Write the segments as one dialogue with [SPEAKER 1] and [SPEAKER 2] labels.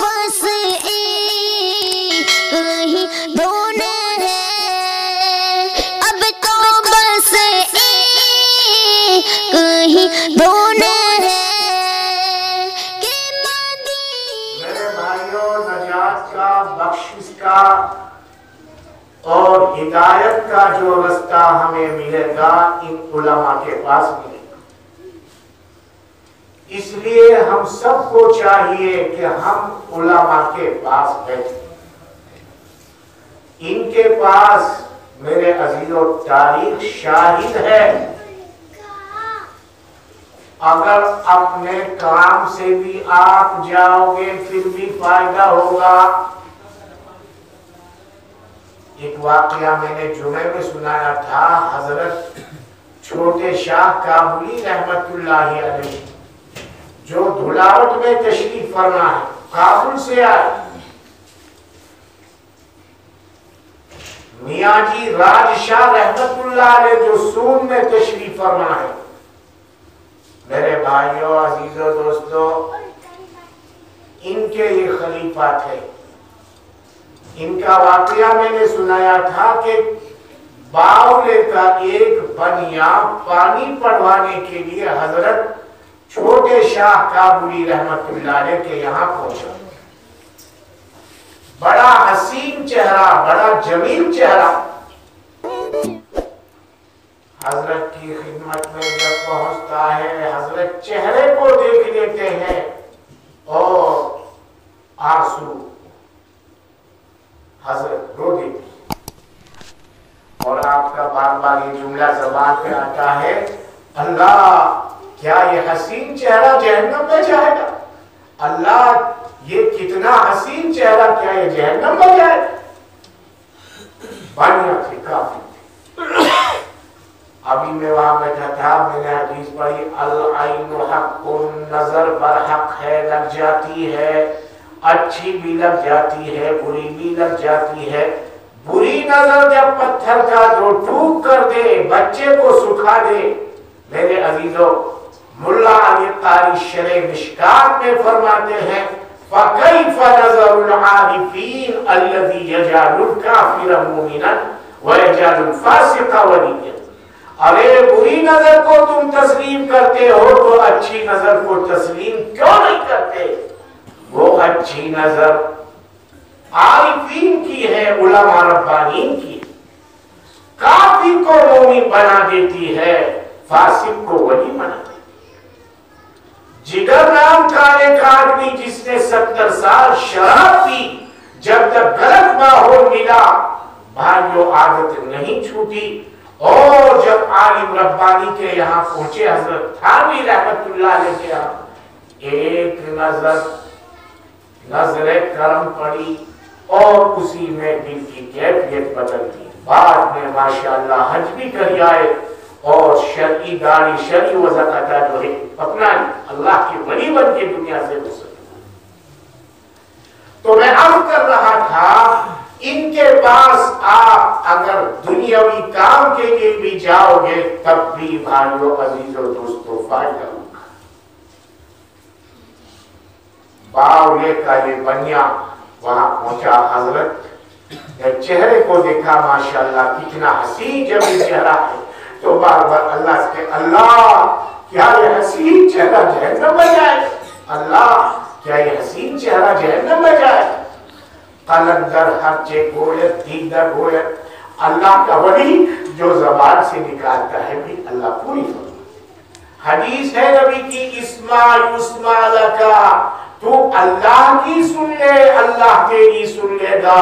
[SPEAKER 1] بس ایک ہی دھن ہے، اب تو بس ایک ہی دھن ہے کہ
[SPEAKER 2] میرے بھائیوں، نجات کا، بخشش کا اور ہدایت کا جو رستہ ہمیں ملے گا ان علماء کے پاس ملے گا۔ اس لیے ہم سب کو چاہیے کہ ہم علماء کے پاس بیٹھیں۔ ان کے پاس میرے عزیزو تاریخ شاہد ہے، اگر اپنے کام سے بھی آپ جاؤ گے پھر بھی فائدہ ہوگا۔ ایک واقعہ میں نے جمعے میں سنایا تھا، حضرت چھوٹے شاہ کابلی رحمت اللہ علیہ جو دھلاوٹ میں تشریف فرما ہے، کابل سے آئے، میاں جی راج شاہ رحمت اللہ علیہ جو سون میں تشریف فرما ہے۔ میرے بھائیوں، عزیزوں، دوستوں، ان کے یہ خلیفہ تھے۔ ان کا واقعہ میں نے سنایا تھا کہ باولے کا ایک بنیا پانی پڑوانے کے لیے حضرت چھوٹے شاہ کابلی رحمت اللہ علیہ کے یہاں پہنچا۔ بڑا حسین چہرہ، بڑا جمیل چہرہ۔ حضرت کی خدمت میں جب پہنچتا ہے، حضرت چہرے کو دیکھ لیتے ہیں اور آنسو حضرت رو دیتے ہیں، اور آپ کا بار بار یہ جملہ زبان پہ آتا ہے، اللہ کیا یہ حسین چہرہ جہنم میں جائے گا؟ اللہ یہ کتنا حسین چہرہ، کیا یہ جہنم میں جائے گا؟ بانیاں تھی، کافی تھی۔ ابھی میں وہاں بیٹھا تھا، میں نے حدیث پڑھی، العین حق، نظر پر حق ہے، لگ جاتی ہے، اچھی بھی لگ جاتی ہے، بری بھی لگ جاتی ہے۔ بری نظر جب پتھر کا جو ٹوک کر دے، بچے کو سکھا دے، میرے عزیزوں، ملا علی قاری شرح مشکات میں فرماتے ہیں، فَكَيْفَ نَظَرُ الْعَارِفِينَ الَّذِي يَجْعَلُ الْكَافِرَ مُؤْمِنًا وَيَجْعَلُ الْفَاسِقَ وَلِيًّا۔ ارے بری نظر کو تم تسلیم کرتے ہو تو اچھی نظر کو تسلیم کیوں نہیں کرتے؟ وہ اچھی نظر عارفین کی ہے، علماء ربانین کی ہے، کافر کو مومن بنا دیتی ہے، فاسق کو ولی بنا دیتی ہے۔ جگر نام کا ایک آدمی جس نے 70 سال شراب پی، جب تک غلط ماحول ملا بھائیوں عادت نہیں چھوٹی، اور جب عالم ربانی کے یہاں پہنچے، حضرت تھانوی رحمت اللہ علیہ کے یہاں، ایک نظر کرم پڑی اور اسی میں دل کی کیفیت بدل گئی۔ بعد میں ماشاءاللہ حج بھی کر آئے اور شرعی داڑھی، شرعی وضاحت جو ہے اپنا اللہ کی ولی بن کے دنیا سے گزر۔ تو میں عرض کر رہا تھا، ان کے پاس آپ اگر دنیاوی کام کے لیے بھی جاؤ گے تب بھی بھائیوں، عزیزوں، دوستوں، فائدہ ہوگا۔ باولے کا یہ بنیا وہاں پہنچا، حضرت نے چہرے کو دیکھا، ماشاءاللہ کتنا حسین جمیل چہرہ ہے، تو بار بار اللہ سے کہ اللہ کیا یہ حسین چہرہ جہنم میں جائے؟ اللہ کیا یہ حسین چہرہ جہنم میں جائے؟ قلندر ہر چے گویت دیگر گویت، اللہ کا ولی جو زبان سے نکالتا ہے بھی اللہ پوری فرمائے۔ حدیث ہے نبی کی، اسمع یسمع لکا، تو اللہ کی سن لے اللہ تیری سن لے گا،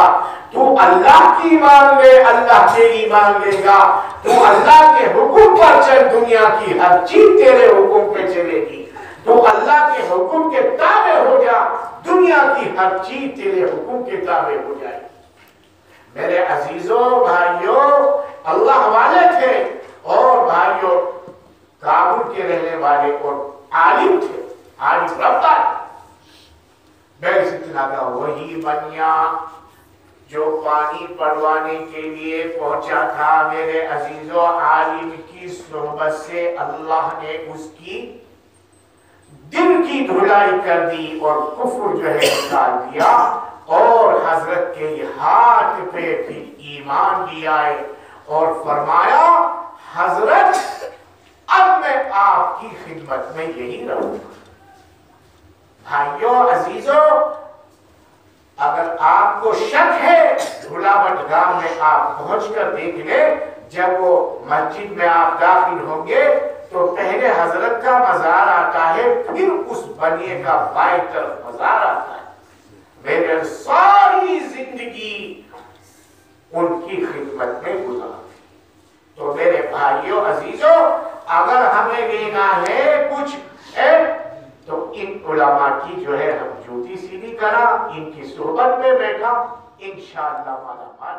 [SPEAKER 2] تو اللہ کی مان لے اللہ تیری مان لے گا، تو اللہ کے حکم پر چل دنیا کی ہر چیز تیرے حکم پہ چلے گی، تو اللہ کے حکم کے تابع ہو جا دنیا کی ہر چیز تیرے حکم کے تابع ہو جائے۔ میرے عزیزوں، بھائیوں، اللہ والے تھے اور بھائیوں کابل کے رہنے والے اور عالم تھے، عالم ربا۔ بس اتنا کا وہی بنیا جو پانی پڑوانے کے لیے پہنچا تھا، میرے عزیزوں، عالم کی صحبت سے اللہ نے اس کی دل کی دھلائی کر دی اور کفر جو ہے نکال دیا، اور حضرت کے ہاتھ پہ پھر ایمان بھی آئے اور فرمایا حضرت اب میں آپ کی خدمت میں یہی رہوں گا۔ بھائیوں عزیزوں، اگر آپ کو شک ہے دھلاوٹ گاہ میں آپ پہنچ کر دیکھ لیں، جب وہ مسجد میں آپ داخل ہوں گے تو پہلے حضرت کا مزار آتا ہے، پھر اس بنیے کا بائیں طرف مزار آتا ہے۔ میرے ساری زندگی ان کی خدمت میں گزار۔ تو میرے بھائیوں عزیزوں، اگر ہمیں لینا ہے کچھ تو ان علماء کی جو ہے ہم جوتی سیدھی کرا، ان کی صحبت میں بیٹھا، انشاءاللہ مالا مال